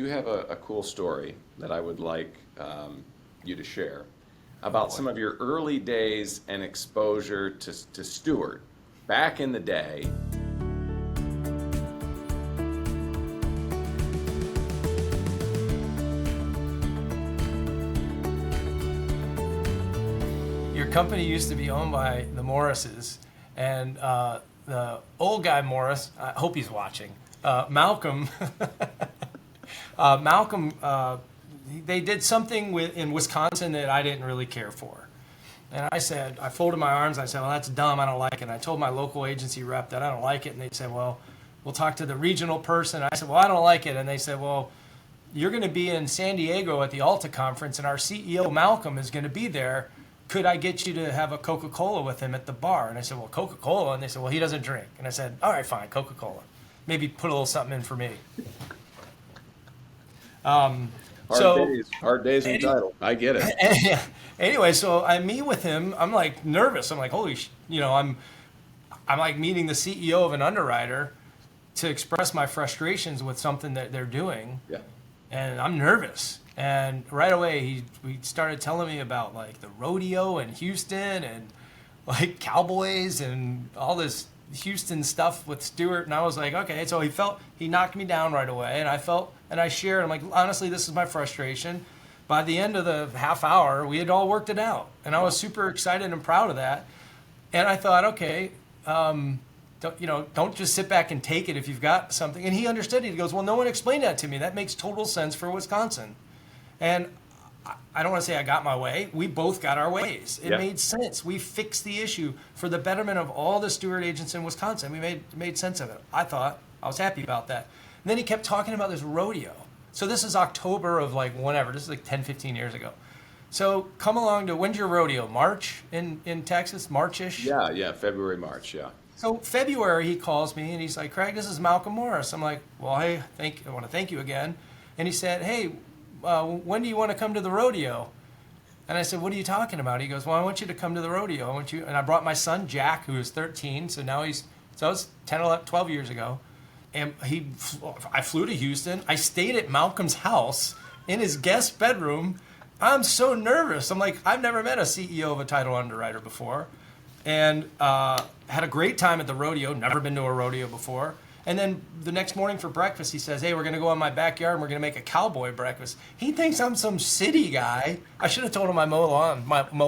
you have a cool story that I would like you to share about some of your early days and exposure to Stewart back in the day. Your company used to be owned by the Morrises, and the old guy Morris, I hope he's watching, Malcolm, Malcolm, they did something in Wisconsin that I didn't really care for. And I folded my arms, I said, well, that's dumb, I don't like it. And I told my local agency rep that I don't like it, and they said, well, we'll talk to the regional person. I said, well, I don't like it. And they said, well, you're going to be in San Diego at the Alta conference, and our CEO, Malcolm, is going to be there. Could I get you to have a Coca-Cola with him at the bar? And I said, well, Coca-Cola? And they said, well, he doesn't drink. And I said, all right, fine, Coca-Cola. Maybe put a little something in for me. Hard days in title. I get it. Anyway, so I meet with him. I'm like nervous. I'm like, I'm like meeting the CEO of an underwriter to express my frustrations with something that they're doing. Yeah. And I'm nervous. And right away, we started telling me about like the rodeo in Houston and like cowboys and all this Houston stuff with Stewart. And I was like, okay. So he knocked me down right away. And I shared, I'm like, honestly, this is my frustration. By the end of the half hour, we had all worked it out. And I was super excited and proud of that. And I thought, okay, don't just sit back and take it if you've got something. And he understood it. He goes, well, no one explained that to me. That makes total sense for Wisconsin. And I don't want to say I got my way. We both got our ways. It made sense. We fixed the issue for the betterment of all the Stewart agents in Wisconsin. We made sense of it. I was happy about that. And then he kept talking about this rodeo. So this is October of like whenever. This is like 10, 15 years ago. So come along to, when's your rodeo? March in Texas? March-ish? Yeah, February, March, yeah. So February, he calls me and he's like, Craig, this is Malcolm Morris. I'm like, well, hey, I want to thank you again. And he said, hey, when do you want to come to the rodeo? And I said, what are you talking about? He goes, well, I want you to come to the rodeo. And I brought my son, Jack, who is 13. So now so it was 10, 11, 12 years ago. And I flew to Houston. I stayed at Malcolm's house in his guest bedroom. I'm so nervous. I'm like, I've never met a CEO of a title underwriter before. And had a great time at the rodeo. Never been to a rodeo before. And then the next morning for breakfast, he says, hey, we're going to go in my backyard and we're going to make a cowboy breakfast. He thinks I'm some city guy. I should have told him I mow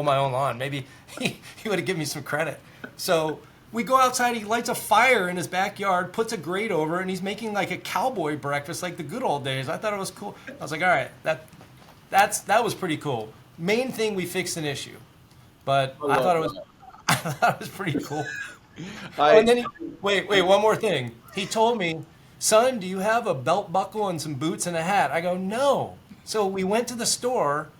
my own lawn. Maybe he would have given me some credit. So we go outside, he lights a fire in his backyard, puts a grate over, and he's making like a cowboy breakfast like the good old days. I thought it was cool. I was like, all right, that was pretty cool. Main thing, we fixed an issue. But I thought it was pretty cool. And then wait, one more thing. He told me, son, do you have a belt buckle and some boots and a hat? I go, no. So we went to the store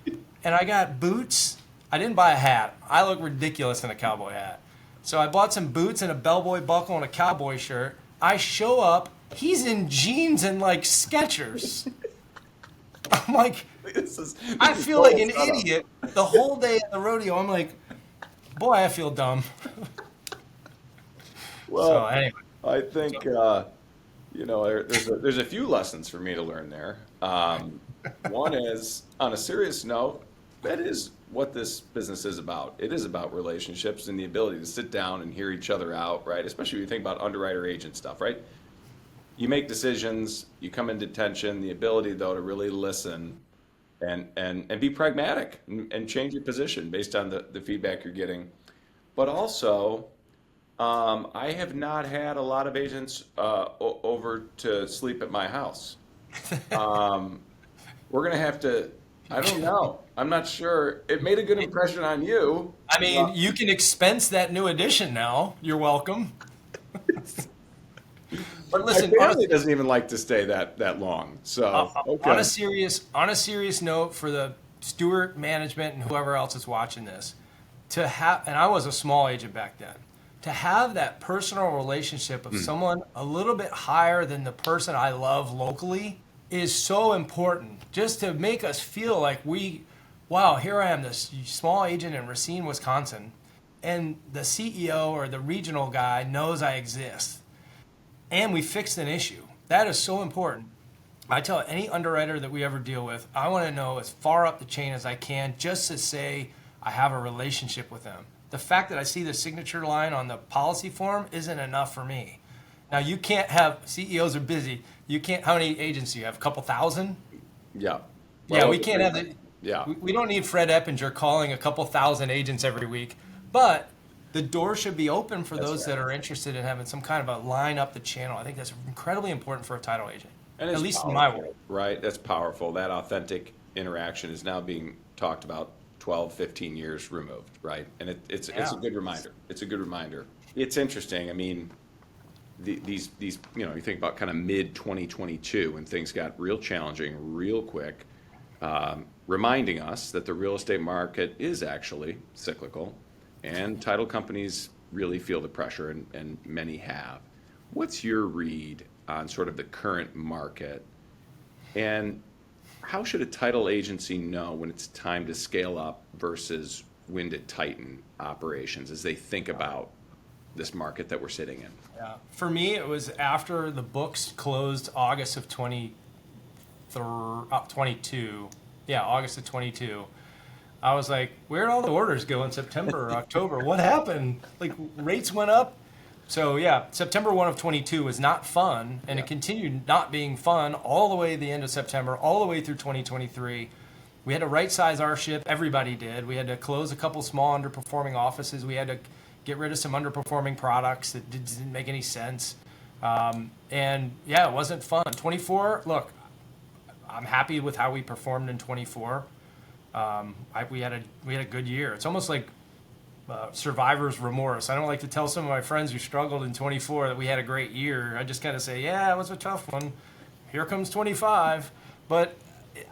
and I got boots. I didn't buy a hat. I look ridiculous in a cowboy hat. So I bought some boots and a bellboy buckle and a cowboy shirt. I show up, he's in jeans and like Skechers. I'm like, I feel like an idiot the whole day at the rodeo. I'm like, boy, I feel dumb. Well, so, anyway. I think there's a few lessons for me to learn there. One is, on a serious note, that is what this business is about. It is about relationships and the ability to sit down and hear each other out, right? Especially when you think about underwriter agent stuff, right? You make decisions, you come into tension, the ability though to really listen and be pragmatic and change your position based on the feedback you're getting. But also, I have not had a lot of agents over to sleep at my house. We're going to have to, I don't know. I'm not sure. It made a good impression on you. I mean, you can expense that new edition now. You're welcome. But listen, my family doesn't even like to stay that long. So okay. On a serious note, for the Stewart management and whoever else is watching this, and I was a small agent back then, to have that personal relationship of someone a little bit higher than the person I love locally is so important. Just to make us feel like wow, here I am, this small agent in Racine, Wisconsin, and the CEO or the regional guy knows I exist. And we fixed an issue. That is so important. I tell any underwriter that we ever deal with, I want to know as far up the chain as I can just to say I have a relationship with them. The fact that I see the signature line on the policy form isn't enough for me. Now, you can't have, CEOs are busy. You can't, how many agents do you have? A couple thousand? Yeah. Yeah, Well, we can't have the, Yeah. we don't need Fred Eppinger calling a couple thousand agents every week. But the door should be open for That's those right. that are interested in having some kind of a line up the channel. I think that's incredibly important for a title agent, And at it's least in my powerful, world. right? That's powerful. That authentic interaction is now being talked about 12, 15 years removed, right? And it's Yeah. a good reminder. It's a good reminder. It's interesting. I mean, these you think about kind of mid 2022 when things got real challenging real quick, reminding us that the real estate market is actually cyclical, and title companies really feel the pressure, and many have. What's your read on sort of the current market, and how should a title agency know when it's time to scale up versus when to tighten operations as they think about this market that we're sitting in? Yeah. For me, it was after the books closed August of 22. Yeah, August of 22. I was like, where'd all the orders go in September or October? What happened? Like, rates went up. So, yeah, September 1 of 22 was not fun, and Yeah. it continued not being fun all the way to the end of September, all the way through 2023. We had to right size our ship. Everybody did. We had to close a couple small underperforming offices. We had to get rid of some underperforming products that didn't make any sense. And yeah, it wasn't fun. 24, look, I'm happy with how we performed in 24. We had a good year. It's almost like survivor's remorse. I don't like to tell some of my friends who struggled in 24 that we had a great year. I just kind of say, yeah, it was a tough one. Here comes 25. But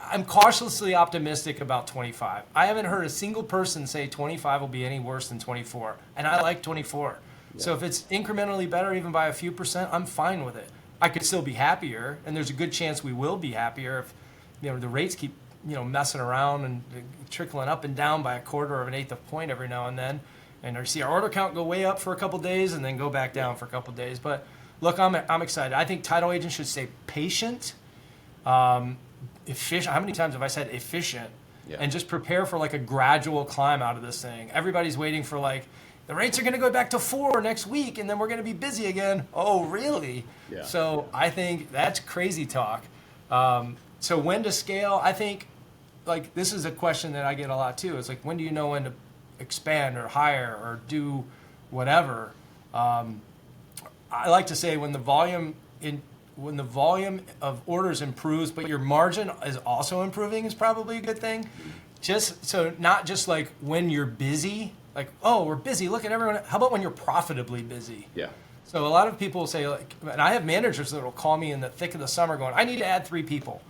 I'm cautiously optimistic about 25. I haven't heard a single person say 25 will be any worse than 24, and I like 24. So if it's incrementally better, even by a few percent, I'm fine with it. I could still be happier, and there's a good chance we will be happier if the rates keep messing around and trickling up and down by a quarter of an eighth of a point every now and then, and I see our order count go way up for a couple days and then go back down for a couple days. But look, I'm excited. I think title agents should stay patient. Efficient. How many times have I said efficient? Yeah. And just prepare for like a gradual climb out of this thing. Everybody's waiting for like the rates are going to go back to 4 next week, and then we're going to be busy again. Oh, really? Yeah. So I think that's crazy talk. So when to scale? I think like this is a question that I get a lot too. It's like, when do you know when to expand or hire or do whatever? I like to say when the volume of orders improves, but your margin is also improving, is probably a good thing. Just so not just like when you're busy, like, oh, we're busy, look at everyone. How about when you're profitably busy? Yeah. So a lot of people say, like, and I have managers that will call me in the thick of the summer going, I need to add 3 people.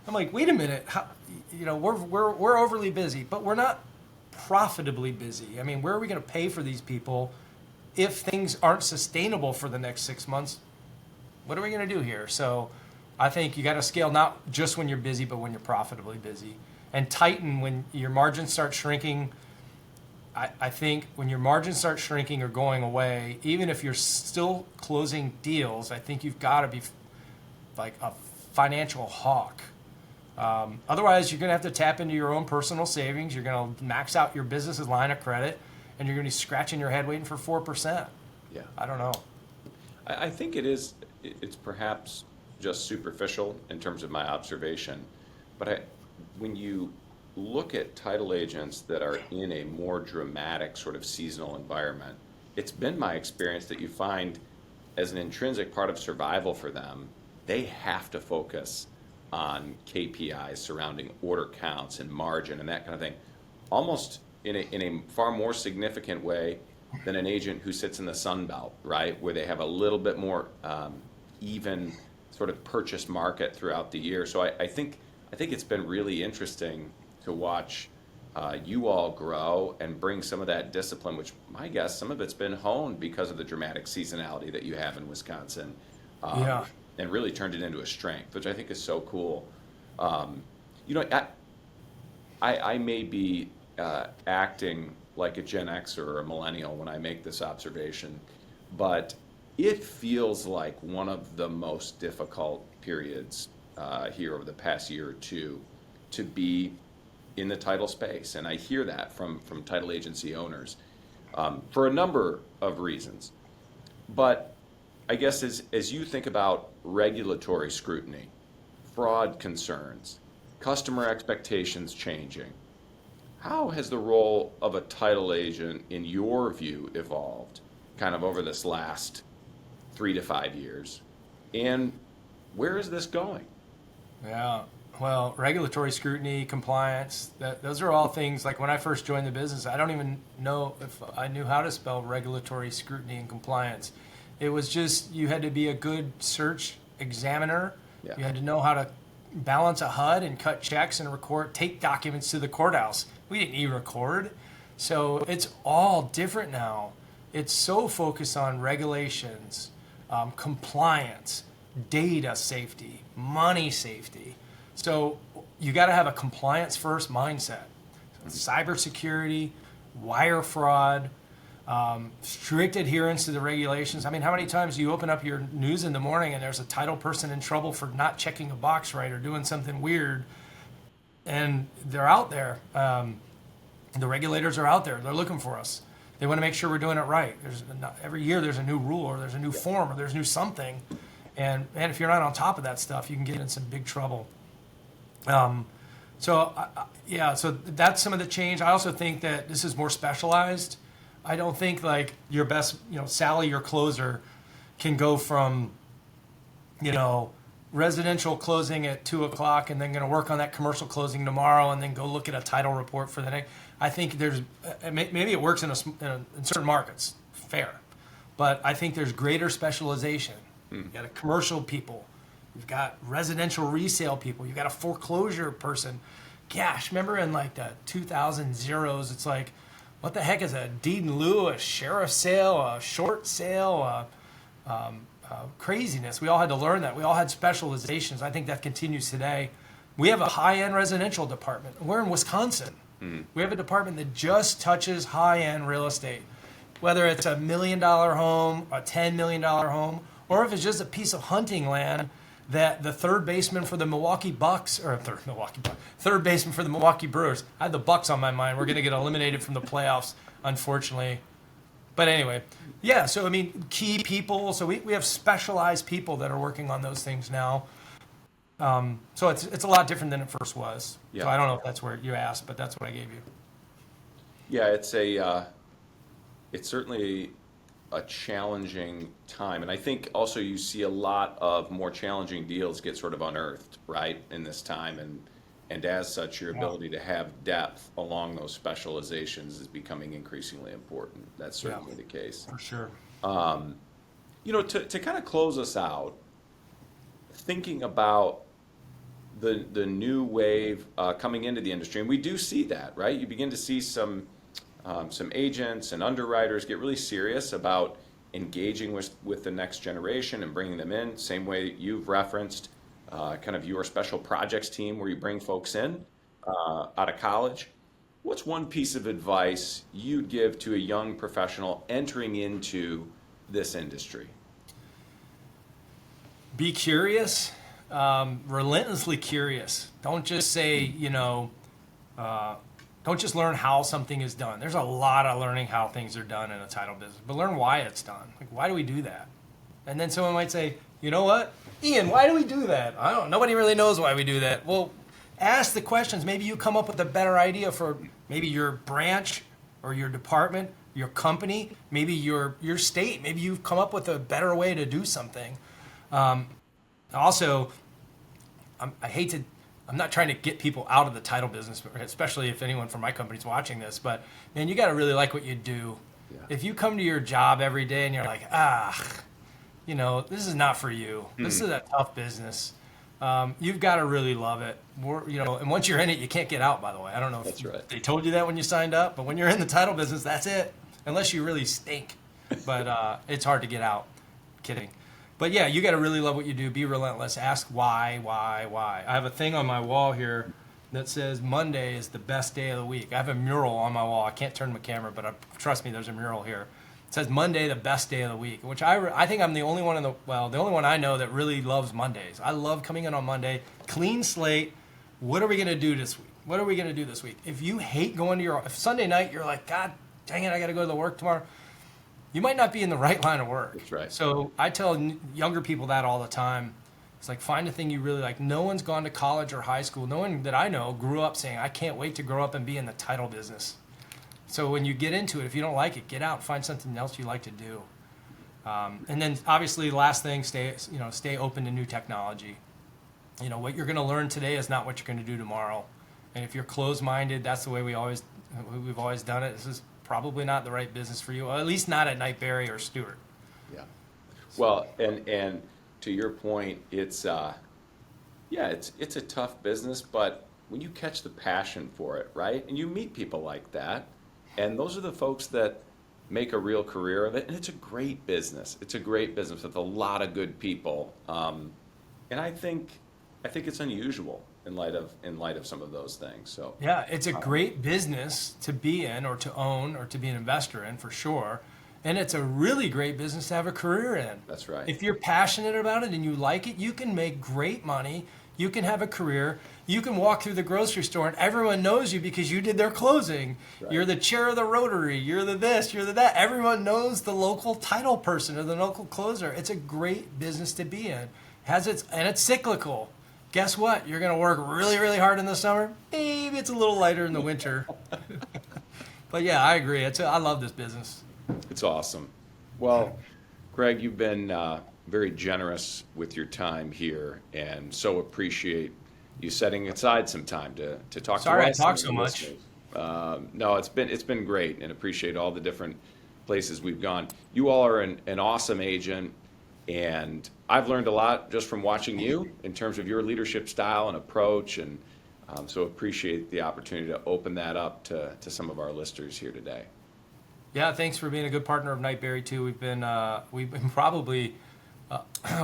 I'm like, wait a minute, we're overly busy, but we're not profitably busy. I mean, where are we going to pay for these people if things aren't sustainable for the next 6 months? What are we going to do here? So I think you got to scale not just when you're busy, but when you're profitably busy. And tighten when your margins start shrinking. I think when your margins start shrinking or going away, even if you're still closing deals, I think you've got to be like a financial hawk. Otherwise, you're going to have to tap into your own personal savings. You're going to max out your business's line of credit, and you're going to be scratching your head waiting for 4%. Yeah. I don't know. I think it's perhaps just superficial in terms of my observation, but when you look at title agents that are in a more dramatic sort of seasonal environment, it's been my experience that you find as an intrinsic part of survival for them, they have to focus on KPIs surrounding order counts and margin and that kind of thing, almost in a far more significant way than an agent who sits in the Sun Belt, right, where they have a little bit more even sort of purchase market throughout the year. So I think it's been really interesting to watch you all grow and bring some of that discipline, which my guess, some of it's been honed because of the dramatic seasonality that you have in Wisconsin, and really turned it into a strength, which I think is so cool. I may be acting like a Gen Xer or a millennial when I make this observation, but it feels like one of the most difficult periods here over the past year or two to be in the title space. And I hear that from title agency owners for a number of reasons. But I guess as you think about regulatory scrutiny, fraud concerns, customer expectations changing, how has the role of a title agent, in your view, evolved kind of over this last 3 to 5 years? And where is this going? Yeah. Well, regulatory scrutiny, compliance, those are all things like when I first joined the business, I don't even know if I knew how to spell regulatory scrutiny and compliance. It was just you had to be a good search examiner. Yeah. You had to know how to balance a HUD and cut checks and take documents to the courthouse. We didn't e-record. So it's all different now. It's so focused on regulations, compliance, data safety, money safety. So you got to have a compliance first mindset. Cybersecurity, wire fraud, strict adherence to the regulations. I mean, how many times do you open up your news in the morning and there's a title person in trouble for not checking a box right or doing something weird, and they're out there. The regulators are out there. They're looking for us. They want to make sure we're doing it right. Every year there's a new rule or there's a new form or there's new something. And if you're not on top of that stuff, you can get in some big trouble. So that's some of the change. I also think that this is more specialized. I don't think like your best, Sally, your closer, can go from, residential closing at 2:00 and then going to work on that commercial closing tomorrow and then go look at a title report for the next. I think there's maybe it works in certain markets, fair, but I think there's greater specialization. You've got a commercial people, you've got residential resale people, you've got a foreclosure person. Gosh, remember in like the 2000s, it's like, what the heck is a deed in lieu, a sheriff's sale, a short sale, craziness. We all had to learn that. We all had specializations. I think that continues today. We have a high-end residential department. We're in Wisconsin. We have a department that just touches high-end real estate, whether it's $1 million home, a $10 million home, or if it's just a piece of hunting land that the third baseman for the Milwaukee Bucks, or third baseman for the Milwaukee Brewers. I had the Bucks on my mind. We're going to get eliminated from the playoffs, unfortunately. But anyway, yeah, so I mean, key people. So we have specialized people that are working on those things now. So it's a lot different than it first was. Yeah. So I don't know if that's where you asked, but that's what I gave you. Yeah, it's certainly a challenging time. And I think also you see a lot of more challenging deals get sort of unearthed, right, in this time. And as such, your ability to have depth along those specializations is becoming increasingly important. That's certainly the case. For sure. To kind of close us out, thinking about the new wave coming into the industry, and we do see that, right? You begin to see some agents and underwriters get really serious about engaging with the next generation and bringing them in. Same way you've referenced kind of your special projects team where you bring folks in out of college. What's one piece of advice you'd give to a young professional entering into this industry? Be curious, relentlessly curious. Don't just say, don't just learn how something is done. There's a lot of learning how things are done in a title business, but learn why it's done. Like, why do we do that? And then someone might say, you know what, Ian, why do we do that? I don't know. Nobody really knows why we do that. Well, ask the questions. Maybe you come up with a better idea for maybe your branch or your department, your company, maybe your state. Maybe you've come up with a better way to do something. Also, I'm not trying to get people out of the title business, especially if anyone from my company's watching this, but man, you got to really like what you do. Yeah. If you come to your job every day and you're like, this is not for you. This is a tough business. You've got to really love it. And once you're in it, you can't get out, by the way. I don't know if they told you that when you signed up, but when you're in the title business, that's it, unless you really stink. But it's hard to get out. Kidding. But yeah, you got to really love what you do. Be relentless. Ask why. I have a thing on my wall here that says Monday is the best day of the week. I have a mural on my wall. I can't turn my camera, but trust me, there's a mural here. says Monday, the best day of the week, which I think I'm the only one the only one I know that really loves Mondays. I love coming in on Monday, clean slate. What are we going to do this week? What are we going to do this week? If you hate going to if Sunday night, you're like, God dang it, I got to go to the work tomorrow. You might not be in the right line of work. That's right. So I tell younger people that all the time. It's like, find a thing you really like. No one's gone to college or high school. No one that I know grew up saying, I can't wait to grow up and be in the title business. So when you get into it, if you don't like it, get out and find something else you like to do. And then obviously, last thing, stay open to new technology. What you're going to learn today is not what you're going to do tomorrow. And if you're closed-minded, that's the way we've always done it. This is probably not the right business for you, or at least not at Knightberry or Stewart. Yeah. Well, and to your point, it's a tough business, but when you catch the passion for it, right, and you meet people like that, and those are the folks that make a real career of it, and it's a great business. It's a great business with a lot of good people, and I think it's unusual in light of some of those things. So yeah, it's a great business to be in, or to own, or to be an investor in, for sure. And it's a really great business to have a career in. That's right. If you're passionate about it and you like it, you can make great money. You can have a career. You can walk through the grocery store and everyone knows you because you did their closing. Right. You're the chair of the Rotary. You're the this, you're the that. Everyone knows the local title person or the local closer. It's a great business to be in. And it's cyclical. Guess what? You're going to work really, really hard in the summer. Maybe it's a little lighter in the winter. But yeah, I agree. I love this business. It's awesome. Well, Craig, you've been very generous with your time here, and so appreciate you setting aside some time to talk to us. Sorry I talk so much. No, it's been great, and appreciate all the different places we've gone. You all are an awesome agent, and I've learned a lot just from watching you in terms of your leadership style and approach, and so appreciate the opportunity to open that up to some of our listeners here today. Yeah, thanks for being a good partner of Knightberry too. We've been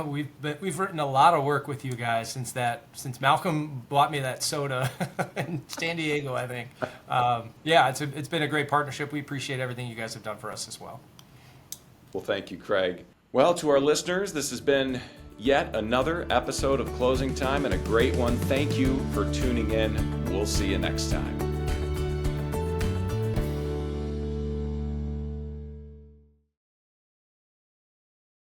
we've written a lot of work with you guys since Malcolm bought me that soda in San Diego, I think. It's been a great partnership. We appreciate everything you guys have done for us as well. Well, thank you, Craig. Well, to our listeners, this has been yet another episode of Closing Time, and a great one. Thank you for tuning in. We'll see you next time.